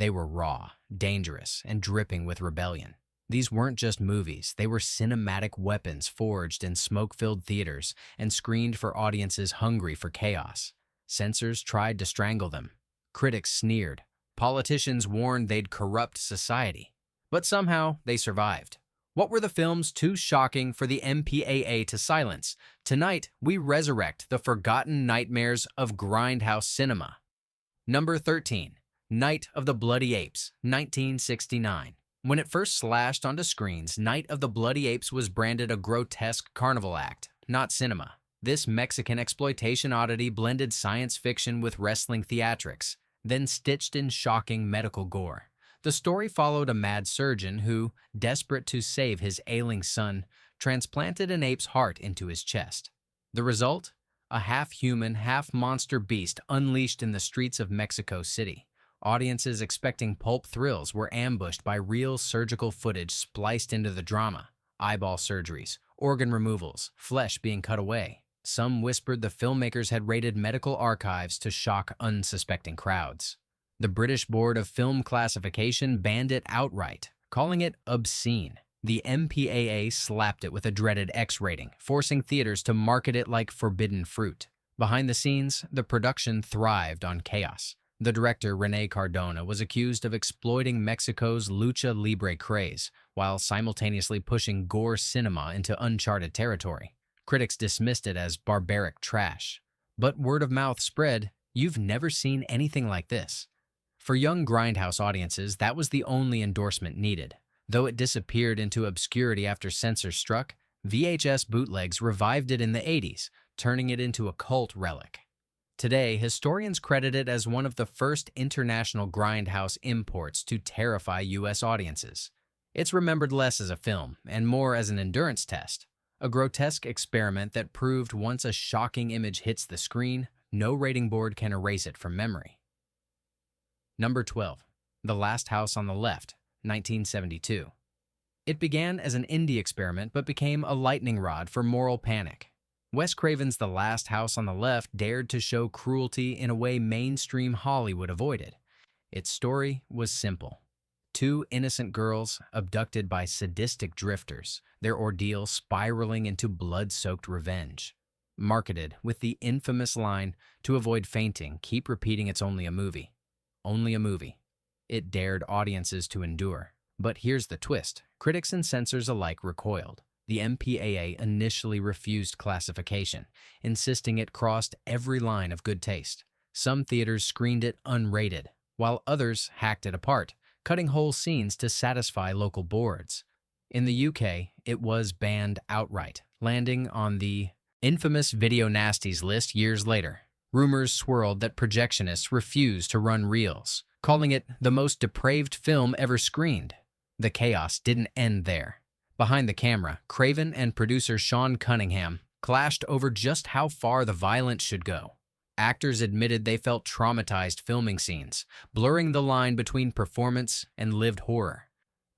They were raw, dangerous, and dripping with rebellion. These weren't just movies, they were cinematic weapons forged in smoke-filled theaters and screened for audiences hungry for chaos. Censors tried to strangle them. Critics sneered. Politicians warned they'd corrupt society. But somehow, they survived. What were the films too shocking for the MPAA to silence? Tonight, we resurrect the forgotten nightmares of Grindhouse cinema. Number 13. Night of the Bloody Apes, 1969. When it first slashed onto screens, Night of the Bloody Apes was branded a grotesque carnival act, not cinema. This Mexican exploitation oddity blended science fiction with wrestling theatrics, then stitched in shocking medical gore. The story followed a mad surgeon who, desperate to save his ailing son, transplanted an ape's heart into his chest. The result? A half-human, half-monster beast unleashed in the streets of Mexico City. Audiences expecting pulp thrills were ambushed by real surgical footage spliced into the drama. Eyeball surgeries, organ removals, flesh being cut away. Some whispered the filmmakers had raided medical archives to shock unsuspecting crowds. The British Board of Film Classification banned it outright, calling it obscene. The MPAA slapped it with a dreaded X rating, forcing theaters to market it like forbidden fruit. Behind the scenes, the production thrived on chaos. The director, René Cardona, was accused of exploiting Mexico's lucha libre craze, while simultaneously pushing gore cinema into uncharted territory. Critics dismissed it as barbaric trash. But word of mouth spread, "You've never seen anything like this." For young Grindhouse audiences, that was the only endorsement needed. Though it disappeared into obscurity after censors struck, VHS bootlegs revived it in the 80s, turning it into a cult relic. Today, historians credit it as one of the first international Grindhouse imports to terrify U.S. audiences. It's remembered less as a film and more as an endurance test, a grotesque experiment that proved once a shocking image hits the screen, no rating board can erase it from memory. Number 12. The Last House on the Left, 1972. It began as an indie experiment but became a lightning rod for moral panic. Wes Craven's The Last House on the Left dared to show cruelty in a way mainstream Hollywood avoided. Its story was simple. Two innocent girls abducted by sadistic drifters, their ordeal spiraling into blood-soaked revenge. Marketed with the infamous line, "To avoid fainting, keep repeating it's only a movie." Only a movie. It dared audiences to endure. But here's the twist. Critics and censors alike recoiled. The MPAA initially refused classification, insisting it crossed every line of good taste. Some theaters screened it unrated, while others hacked it apart, cutting whole scenes to satisfy local boards. In the UK, it was banned outright, landing on the infamous Video Nasties list years later. Rumors swirled that projectionists refused to run reels, calling it the most depraved film ever screened. The chaos didn't end there. Behind the camera, Craven and producer Sean Cunningham clashed over just how far the violence should go. Actors admitted they felt traumatized filming scenes, blurring the line between performance and lived horror.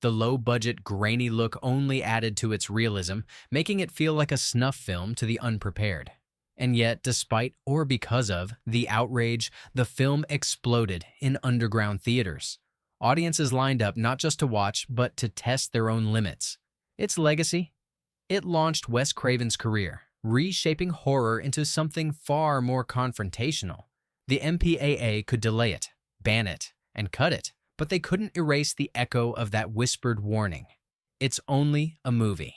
The low-budget, grainy look only added to its realism, making it feel like a snuff film to the unprepared. And yet, despite or because of the outrage, the film exploded in underground theaters. Audiences lined up not just to watch, but to test their own limits. Its legacy? It launched Wes Craven's career, reshaping horror into something far more confrontational. The MPAA could delay it, ban it, and cut it, but they couldn't erase the echo of that whispered warning. It's only a movie.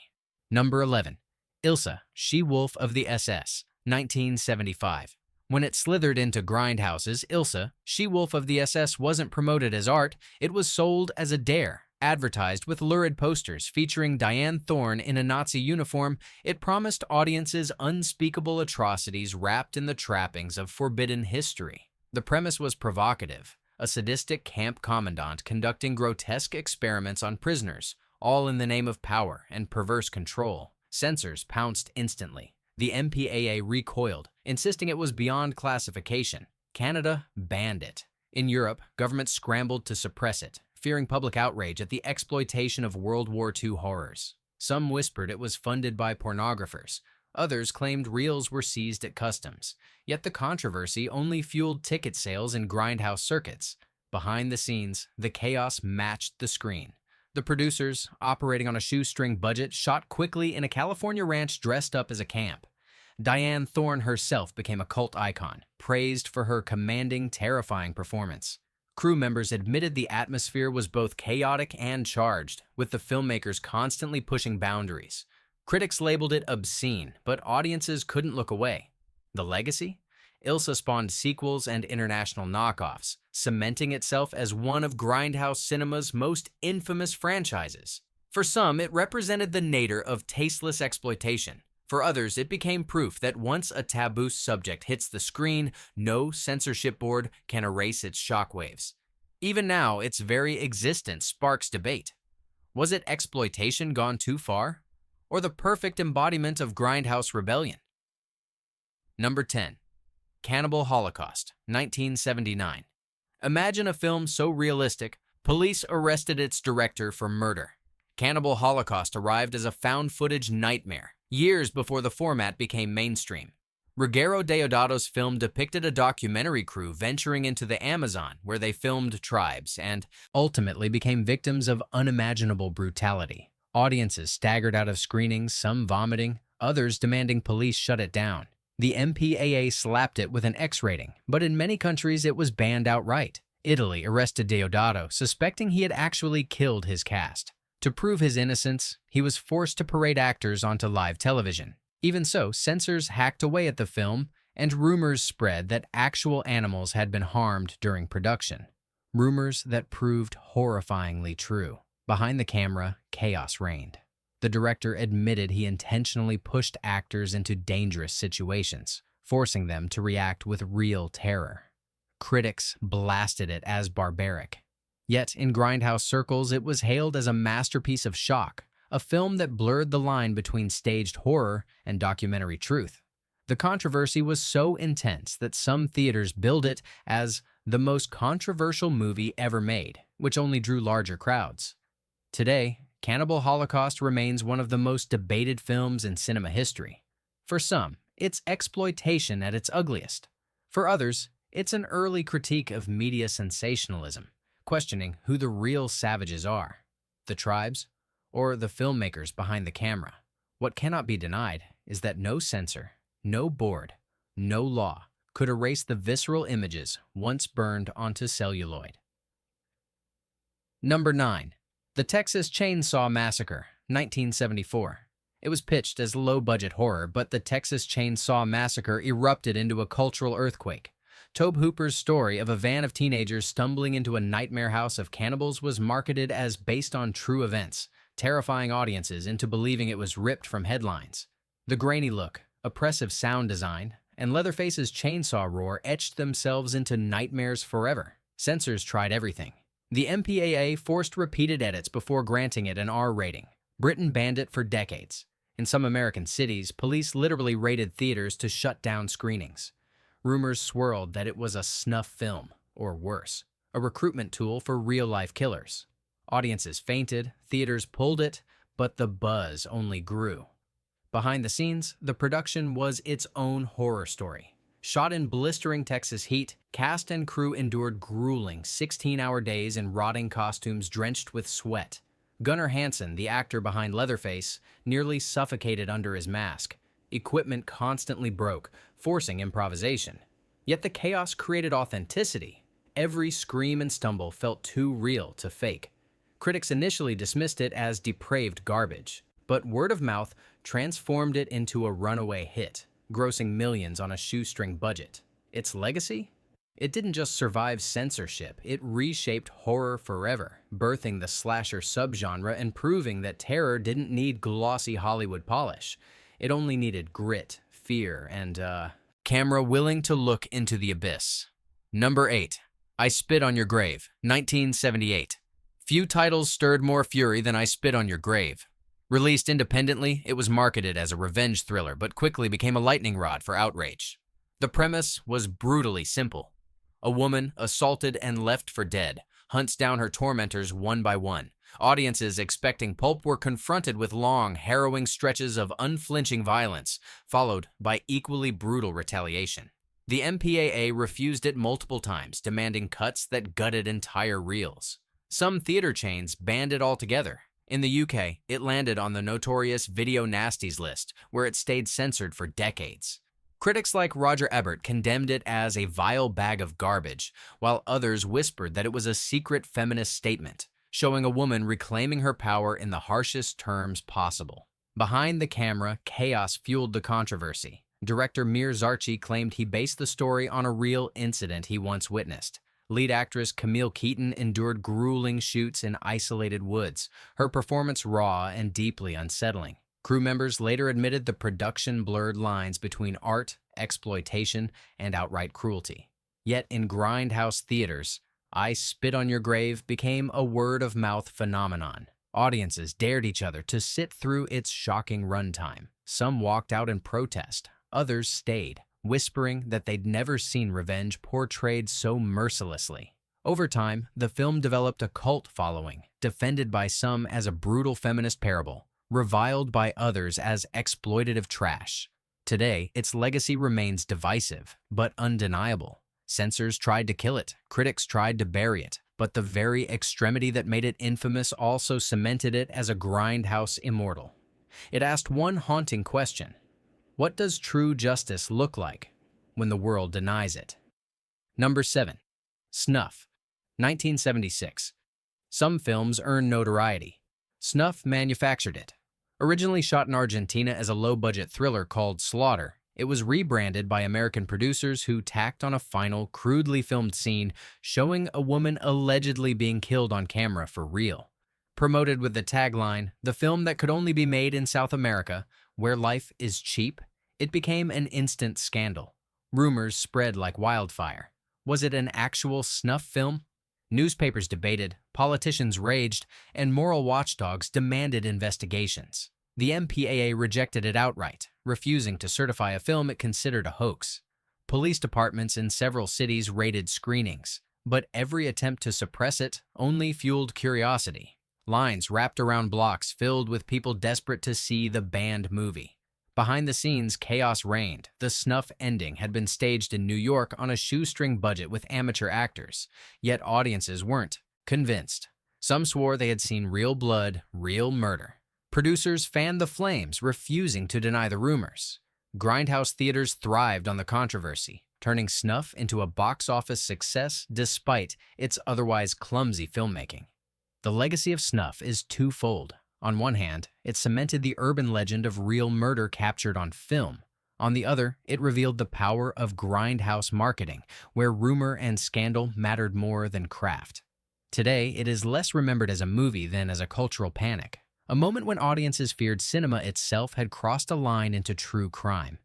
Number 11. Ilsa, She-Wolf of the SS, 1975. When it slithered into grindhouses, Ilsa, She-Wolf of the SS wasn't promoted as art, it was sold as a dare. Advertised with lurid posters featuring Diane Thorne in a Nazi uniform, it promised audiences unspeakable atrocities wrapped in the trappings of forbidden history. The premise was provocative, a sadistic camp commandant conducting grotesque experiments on prisoners, all in the name of power and perverse control. Censors pounced instantly. The MPAA recoiled, insisting it was beyond classification. Canada banned it. In Europe, governments scrambled to suppress it, fearing public outrage at the exploitation of World War II horrors. Some whispered it was funded by pornographers. Others claimed reels were seized at customs. Yet the controversy only fueled ticket sales in grindhouse circuits. Behind the scenes, the chaos matched the screen. The producers, operating on a shoestring budget, shot quickly in a California ranch dressed up as a camp. Diane Thorne herself became a cult icon, praised for her commanding, terrifying performance. Crew members admitted the atmosphere was both chaotic and charged, with the filmmakers constantly pushing boundaries. Critics labeled it obscene, but audiences couldn't look away. The legacy? Ilsa spawned sequels and international knockoffs, cementing itself as one of Grindhouse cinema's most infamous franchises. For some, it represented the nadir of tasteless exploitation. For others, it became proof that once a taboo subject hits the screen, no censorship board can erase its shockwaves. Even now, its very existence sparks debate. Was it exploitation gone too far? Or the perfect embodiment of Grindhouse rebellion? Number 10. Cannibal Holocaust, 1979. Imagine a film so realistic, police arrested its director for murder. Cannibal Holocaust arrived as a found-footage nightmare, years before the format became mainstream. Ruggero Deodato's film depicted a documentary crew venturing into the Amazon where they filmed tribes and ultimately became victims of unimaginable brutality. Audiences staggered out of screenings, some vomiting, others demanding police shut it down. The MPAA slapped it with an X rating, but in many countries it was banned outright. Italy arrested Deodato, suspecting he had actually killed his cast. To prove his innocence, he was forced to parade actors onto live television. Even so, censors hacked away at the film, and rumors spread that actual animals had been harmed during production. Rumors that proved horrifyingly true. Behind the camera, chaos reigned. The director admitted he intentionally pushed actors into dangerous situations, forcing them to react with real terror. Critics blasted it as barbaric. Yet, in Grindhouse circles, it was hailed as a masterpiece of shock, a film that blurred the line between staged horror and documentary truth. The controversy was so intense that some theaters billed it as the most controversial movie ever made, which only drew larger crowds. Today, Cannibal Holocaust remains one of the most debated films in cinema history. For some, it's exploitation at its ugliest. For others, it's an early critique of media sensationalism, questioning who the real savages are, the tribes or the filmmakers behind the camera. What cannot be denied is that no censor, no board, no law could erase the visceral images once burned onto celluloid. Number 9. The Texas Chainsaw Massacre, 1974. It was pitched as low-budget horror, but the Texas Chainsaw Massacre erupted into a cultural earthquake. Tobe Hooper's story of a van of teenagers stumbling into a nightmare house of cannibals was marketed as based on true events, terrifying audiences into believing it was ripped from headlines. The grainy look, oppressive sound design, and Leatherface's chainsaw roar etched themselves into nightmares forever. Censors tried everything. The MPAA forced repeated edits before granting it an R rating. Britain banned it for decades. In some American cities, police literally raided theaters to shut down screenings. Rumors swirled that it was a snuff film, or worse, a recruitment tool for real-life killers. Audiences fainted, theaters pulled it, but the buzz only grew. Behind the scenes, the production was its own horror story. Shot in blistering Texas heat, cast and crew endured grueling 16-hour days in rotting costumes drenched with sweat. Gunnar Hansen, the actor behind Leatherface, nearly suffocated under his mask. Equipment constantly broke, forcing improvisation. Yet the chaos created authenticity. Every scream and stumble felt too real to fake. Critics initially dismissed it as depraved garbage, but word of mouth transformed it into a runaway hit, grossing millions on a shoestring budget. Its legacy? It didn't just survive censorship, it reshaped horror forever, birthing the slasher subgenre and proving that terror didn't need glossy Hollywood polish. It only needed grit, fear, and, camera willing to look into the abyss. Number 8. I Spit on Your Grave, 1978. Few titles stirred more fury than I Spit on Your Grave. Released independently, it was marketed as a revenge thriller, but quickly became a lightning rod for outrage. The premise was brutally simple. A woman, assaulted and left for dead, hunts down her tormentors one by one. Audiences expecting pulp were confronted with long, harrowing stretches of unflinching violence, followed by equally brutal retaliation. The MPAA refused it multiple times, demanding cuts that gutted entire reels. Some theater chains banned it altogether. In the UK, it landed on the notorious Video Nasties list, where it stayed censored for decades. Critics like Roger Ebert condemned it as a vile bag of garbage, while others whispered that it was a secret feminist statement, showing a woman reclaiming her power in the harshest terms possible. Behind the camera, chaos fueled the controversy. Director Mir Zarchi claimed he based the story on a real incident he once witnessed. Lead actress Camille Keaton endured grueling shoots in isolated woods, her performance raw and deeply unsettling. Crew members later admitted the production blurred lines between art, exploitation, and outright cruelty. Yet in Grindhouse theaters, "I Spit on Your Grave" became a word-of-mouth phenomenon. Audiences dared each other to sit through its shocking runtime. Some walked out in protest, others stayed, whispering that they'd never seen revenge portrayed so mercilessly. Over time, the film developed a cult following, defended by some as a brutal feminist parable, reviled by others as exploitative trash. Today, its legacy remains divisive, but undeniable. Censors tried to kill it, critics tried to bury it, but the very extremity that made it infamous also cemented it as a Grindhouse immortal. It asked one haunting question: what does true justice look like when the world denies it? Number 7. Snuff, 1976. Some films earn notoriety. Snuff manufactured it. Originally shot in Argentina as a low-budget thriller called Slaughter, it was rebranded by American producers who tacked on a final, crudely filmed scene showing a woman allegedly being killed on camera for real. Promoted with the tagline, "The film that could only be made in South America, where life is cheap," it became an instant scandal. Rumors spread like wildfire. Was it an actual snuff film? Newspapers debated, politicians raged, and moral watchdogs demanded investigations. The MPAA rejected it outright, refusing to certify a film it considered a hoax. Police departments in several cities raided screenings, but every attempt to suppress it only fueled curiosity. Lines wrapped around blocks filled with people desperate to see the banned movie. Behind the scenes, chaos reigned. The snuff ending had been staged in New York on a shoestring budget with amateur actors, yet audiences weren't convinced. Some swore they had seen real blood, real murder. Producers fanned the flames, refusing to deny the rumors. Grindhouse theaters thrived on the controversy, turning Snuff into a box office success despite its otherwise clumsy filmmaking. The legacy of Snuff is twofold. On one hand, it cemented the urban legend of real murder captured on film. On the other, it revealed the power of Grindhouse marketing, where rumor and scandal mattered more than craft. Today, it is less remembered as a movie than as a cultural panic, a moment when audiences feared cinema itself had crossed a line into true crime.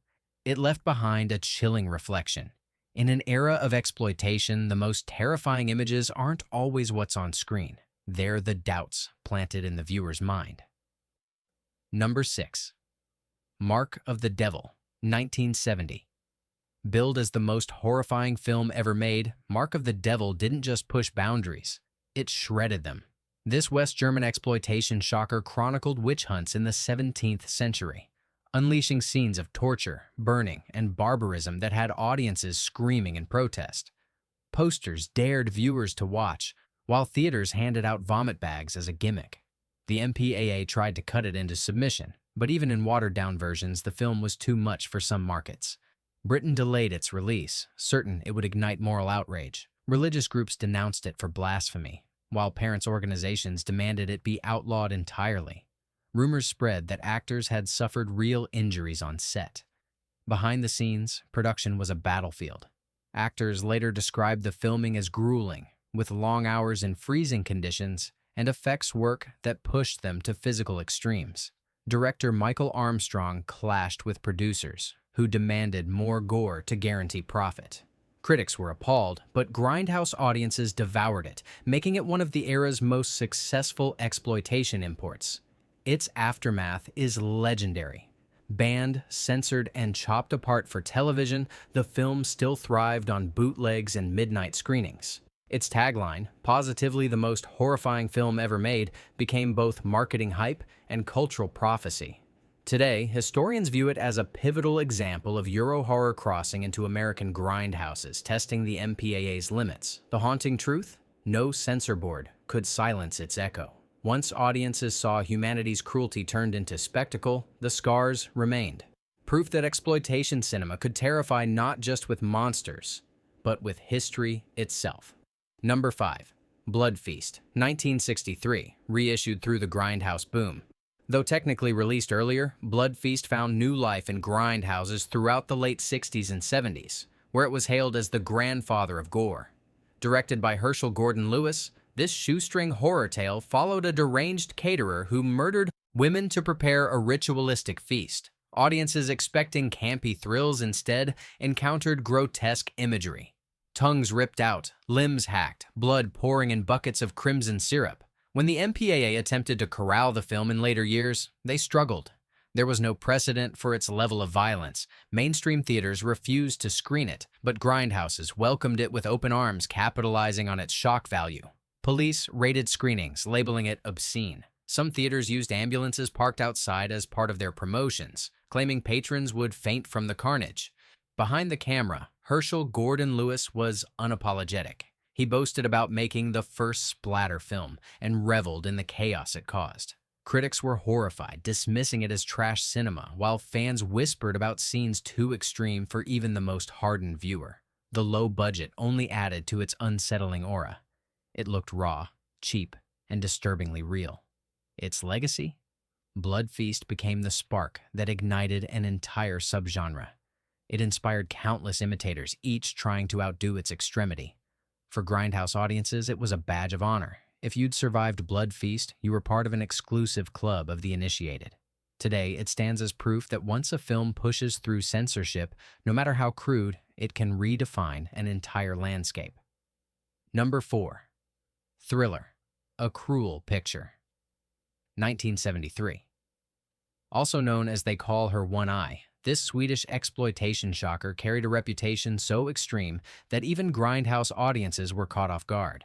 It left behind a chilling reflection. In an era of exploitation, the most terrifying images aren't always what's on screen. They're the doubts planted in the viewer's mind. Number 6. Mark of the Devil, 1970. Billed as the most horrifying film ever made, Mark of the Devil didn't just push boundaries, it shredded them. This West German exploitation shocker chronicled witch hunts in the 17th century, unleashing scenes of torture, burning, and barbarism that had audiences screaming in protest. Posters dared viewers to watch, while theaters handed out vomit bags as a gimmick. The MPAA tried to cut it into submission, but even in watered-down versions, the film was too much for some markets. Britain delayed its release, certain it would ignite moral outrage. Religious groups denounced it for blasphemy, while parents' organizations demanded it be outlawed entirely. Rumors spread that actors had suffered real injuries on set. Behind the scenes, production was a battlefield. Actors later described the filming as grueling, with long hours in freezing conditions and effects work that pushed them to physical extremes. Director Michael Armstrong clashed with producers, who demanded more gore to guarantee profit. Critics were appalled, but Grindhouse audiences devoured it, making it one of the era's most successful exploitation imports. Its aftermath is legendary. Banned, censored, and chopped apart for television, the film still thrived on bootlegs and midnight screenings. Its tagline, "Positively the most horrifying film ever made," became both marketing hype and cultural prophecy. Today, historians view it as a pivotal example of Euro horror crossing into American grindhouses, testing the MPAA's limits. The haunting truth? No censor board could silence its echo. Once audiences saw humanity's cruelty turned into spectacle, the scars remained. Proof that exploitation cinema could terrify not just with monsters, but with history itself. Number 5. Blood Feast, 1963, reissued through the Grindhouse boom. Though technically released earlier, Blood Feast found new life in grindhouses throughout the late 60s and 70s, where it was hailed as the grandfather of gore. Directed by Herschel Gordon Lewis, this shoestring horror tale followed a deranged caterer who murdered women to prepare a ritualistic feast. Audiences expecting campy thrills instead encountered grotesque imagery. Tongues ripped out, limbs hacked, blood pouring in buckets of crimson syrup. When the MPAA attempted to corral the film in later years, they struggled. There was no precedent for its level of violence. Mainstream theaters refused to screen it, but grindhouses welcomed it with open arms, capitalizing on its shock value. Police raided screenings, labeling it obscene. Some theaters used ambulances parked outside as part of their promotions, claiming patrons would faint from the carnage. Behind the camera, Herschel Gordon Lewis was unapologetic. He boasted about making the first splatter film and reveled in the chaos it caused. Critics were horrified, dismissing it as trash cinema, while fans whispered about scenes too extreme for even the most hardened viewer. The low budget only added to its unsettling aura. It looked raw, cheap, and disturbingly real. Its legacy? Blood Feast became the spark that ignited an entire subgenre. It inspired countless imitators, each trying to outdo its extremity. For grindhouse audiences, it was a badge of honor. If you'd survived Blood Feast, you were part of an exclusive club of the initiated. Today, it stands as proof that once a film pushes through censorship, no matter how crude, it can redefine an entire landscape. Number 4. Thriller, A Cruel Picture, 1973. Also known as They Call Her One Eye, this Swedish exploitation shocker carried a reputation so extreme that even grindhouse audiences were caught off guard.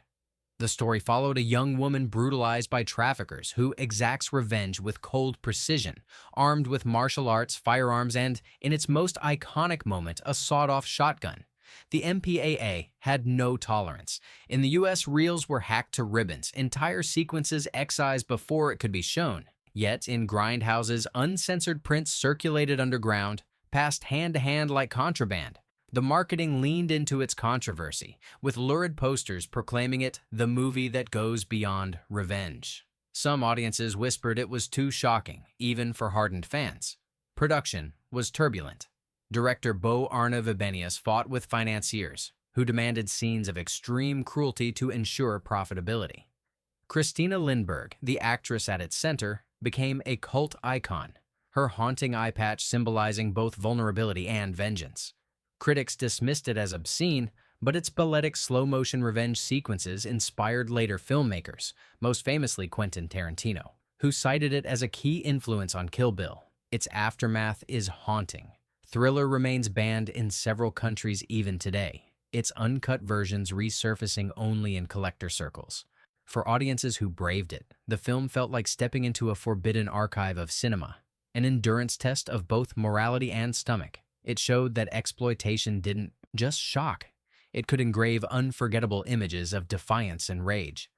The story followed a young woman brutalized by traffickers who exacts revenge with cold precision, armed with martial arts, firearms, and, in its most iconic moment, a sawed-off shotgun. The MPAA had no tolerance. In the US, reels were hacked to ribbons, entire sequences excised before it could be shown. Yet, in grindhouses, uncensored prints circulated underground, passed hand-to-hand like contraband. The marketing leaned into its controversy, with lurid posters proclaiming it the movie that goes beyond revenge. Some audiences whispered it was too shocking, even for hardened fans. Production was turbulent. Director Bo Arne Vibenius fought with financiers, who demanded scenes of extreme cruelty to ensure profitability. Christina Lindberg, the actress at its center, became a cult icon, her haunting eye patch symbolizing both vulnerability and vengeance. Critics dismissed it as obscene, but its balletic slow-motion revenge sequences inspired later filmmakers, most famously Quentin Tarantino, who cited it as a key influence on Kill Bill. Its aftermath is haunting. Thriller remains banned in several countries even today, its uncut versions resurfacing only in collector circles. For audiences who braved it, the film felt like stepping into a forbidden archive of cinema, an endurance test of both morality and stomach. It showed that exploitation didn't just shock, it could engrave unforgettable images of defiance and rage.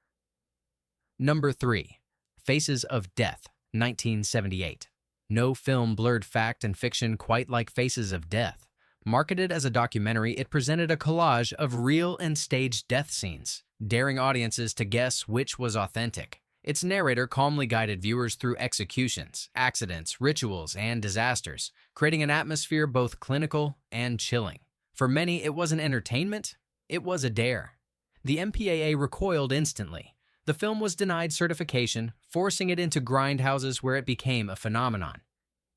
Number 3. Faces of Death, 1978. No film blurred fact and fiction quite like Faces of Death. Marketed as a documentary, it presented a collage of real and staged death scenes, daring audiences to guess which was authentic. Its narrator calmly guided viewers through executions, accidents, rituals, and disasters, creating an atmosphere both clinical and chilling. For many, it wasn't entertainment, it was a dare. The MPAA recoiled instantly. The film was denied certification, forcing it into grindhouses where it became a phenomenon.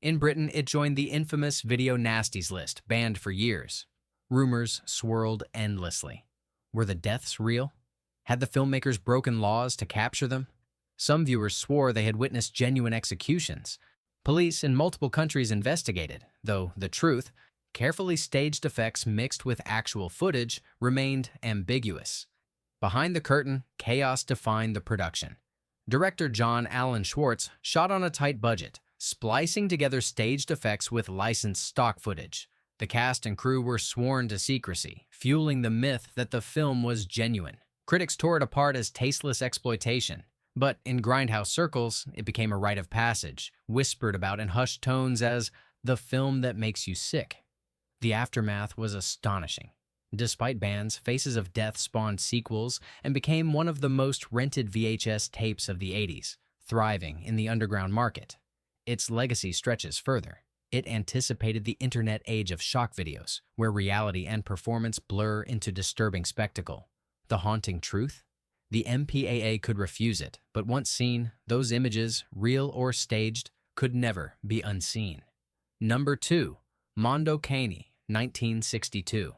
In Britain, it joined the infamous Video Nasties list, banned for years. Rumors swirled endlessly. Were the deaths real? Had the filmmakers broken laws to capture them? Some viewers swore they had witnessed genuine executions. Police in multiple countries investigated, though the truth, carefully staged effects mixed with actual footage, remained ambiguous. Behind the curtain, chaos defined the production. Director John Allen Schwartz shot on a tight budget, splicing together staged effects with licensed stock footage. The cast and crew were sworn to secrecy, fueling the myth that the film was genuine. Critics tore it apart as tasteless exploitation, but in Grindhouse circles, it became a rite of passage, whispered about in hushed tones as the film that makes you sick. The aftermath was astonishing. Despite bans, Faces of Death spawned sequels and became one of the most rented VHS tapes of the 80s, thriving in the underground market. Its legacy stretches further. It anticipated the internet age of shock videos, where reality and performance blur into disturbing spectacle. The haunting truth? The MPAA could refuse it, but once seen, those images, real or staged, could never be unseen. Number 2. Mondo Cane, 1962.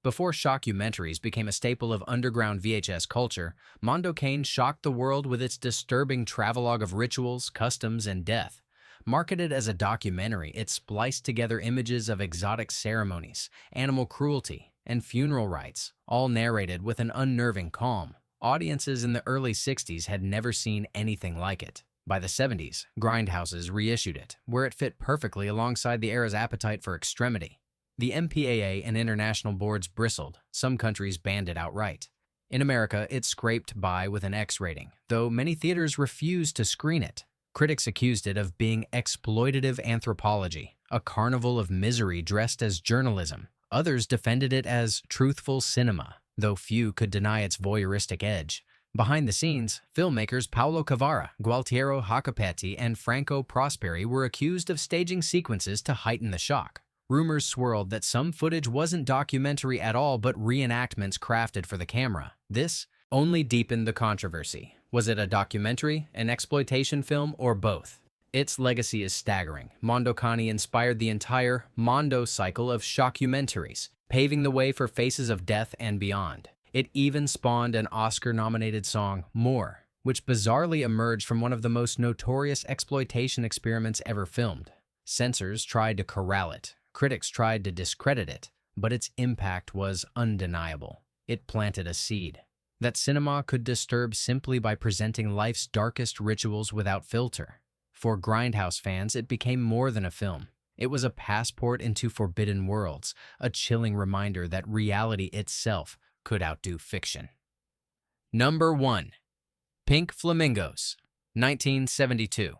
Before shockumentaries became a staple of underground VHS culture, Mondo Cane shocked the world with its disturbing travelogue of rituals, customs, and death. Marketed as a documentary, it spliced together images of exotic ceremonies, animal cruelty, and funeral rites, all narrated with an unnerving calm. Audiences in the early 60s had never seen anything like it. By the 70s, Grindhouses reissued it, where it fit perfectly alongside the era's appetite for extremity. The MPAA and international boards bristled. Some countries banned it outright. In America, it scraped by with an X rating, though many theaters refused to screen it. Critics accused it of being exploitative anthropology, a carnival of misery dressed as journalism. Others defended it as truthful cinema, though few could deny its voyeuristic edge. Behind the scenes, filmmakers Paolo Cavara, Gualtiero Jacopetti, and Franco Prosperi were accused of staging sequences to heighten the shock. Rumors swirled that some footage wasn't documentary at all but reenactments crafted for the camera. This only deepened the controversy. Was it a documentary, an exploitation film, or both? Its legacy is staggering. Mondo Cane inspired the entire Mondo cycle of shockumentaries, paving the way for Faces of Death and beyond. It even spawned an Oscar-nominated song, More, which bizarrely emerged from one of the most notorious exploitation experiments ever filmed. Censors tried to corral it. Critics tried to discredit it, but its impact was undeniable. It planted a seed that cinema could disturb simply by presenting life's darkest rituals without filter. For Grindhouse fans, it became more than a film. It was a passport into forbidden worlds, a chilling reminder that reality itself could outdo fiction. Number 1. Pink Flamingos, 1972.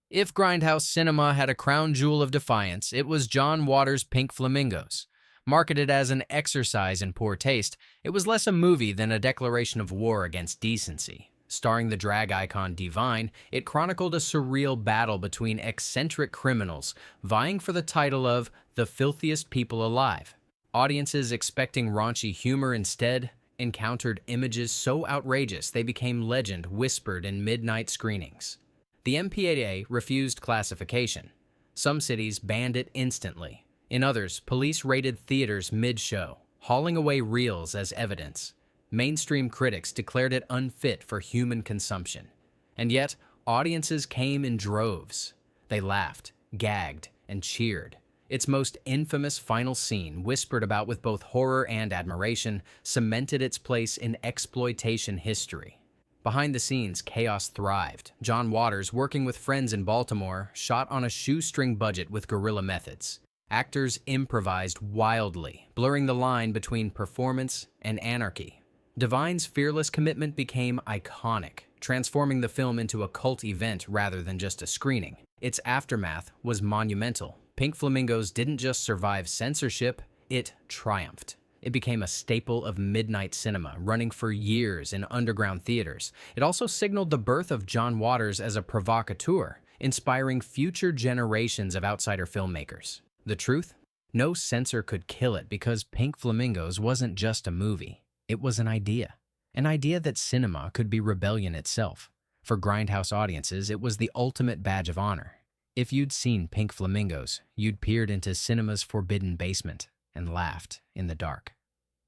If Grindhouse cinema had a crown jewel of defiance, it was John Waters' Pink Flamingos. Marketed as an exercise in poor taste, it was less a movie than a declaration of war against decency. Starring the drag icon Divine, it chronicled a surreal battle between eccentric criminals vying for the title of the filthiest people alive. Audiences expecting raunchy humor instead encountered images so outrageous they became legend whispered in midnight screenings. The MPAA refused classification. Some cities banned it instantly. In others, police raided theaters mid-show, hauling away reels as evidence. Mainstream critics declared it unfit for human consumption. And yet, audiences came in droves. They laughed, gagged, and cheered. Its most infamous final scene, whispered about with both horror and admiration, cemented its place in exploitation history. Behind the scenes, chaos thrived. John Waters, working with friends in Baltimore, shot on a shoestring budget with guerrilla methods. Actors improvised wildly, blurring the line between performance and anarchy. Divine's fearless commitment became iconic, transforming the film into a cult event rather than just a screening. Its aftermath was monumental. Pink Flamingos didn't just survive censorship, it triumphed. It became a staple of midnight cinema, running for years in underground theaters. It also signaled the birth of John Waters as a provocateur, inspiring future generations of outsider filmmakers. The truth? No censor could kill it because Pink Flamingos wasn't just a movie. It was an idea that cinema could be rebellion itself. For Grindhouse audiences, it was the ultimate badge of honor. If you'd seen Pink Flamingos, you'd peered into cinema's forbidden basement and laughed in the dark.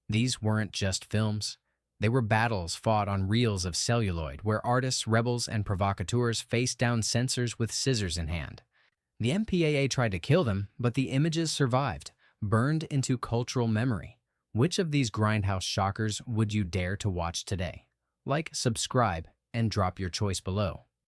These weren't just films. They were battles fought on reels of celluloid where artists, rebels, and provocateurs faced down censors with scissors in hand. The MPAA tried to kill them, but the images survived, burned into cultural memory. Which of these Grindhouse shockers would you dare to watch today? Like, subscribe, and drop your choice below.